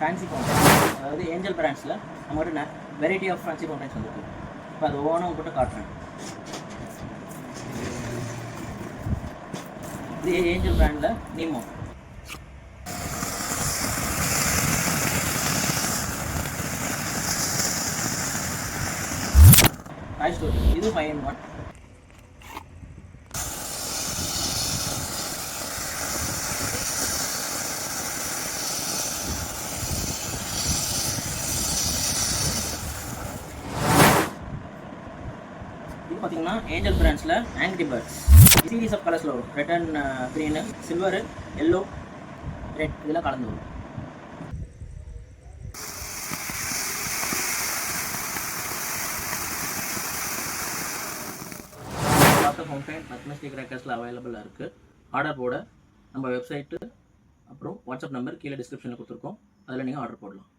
Fancy fountain, அதாவது angel பிராண்ட்ஸில் நம்மகிட்ட variety of fancy fountains வந்துருக்கு. இப்போ அது ஒவ்வொன்றும் உங்கள்கிட்ட காட்டுறேன். இது ஏஞ்சல் பிராண்டில் நீமோ. டாய் ஸ்டோரி, இது 5-in-1. இது பார்த்தீங்கன்னா ஏஞ்சல் பிராண்ட்ஸில் ஆங்க்ரி பேர்ட்ஸ் சீரீஸ் ஆஃப் கலர்ஸில் வரும். Red and green, silver, yellow, red இதெல்லாம் கலந்து வரும். வாட்டர் ஃபவுண்டைன் ரத்னஸ்ரீ கிராக்கர்ஸில் அவைலபிளாக இருக்குது. ஆர்டர் போட நம்ம வெப்சைட்டு அப்புறம் வாட்ஸ்அப் நம்பர் கீழே டிஸ்கிரிப்ஷனில் கொடுத்துருக்கோம். அதில் நீங்கள் ஆர்டர் போடலாம்.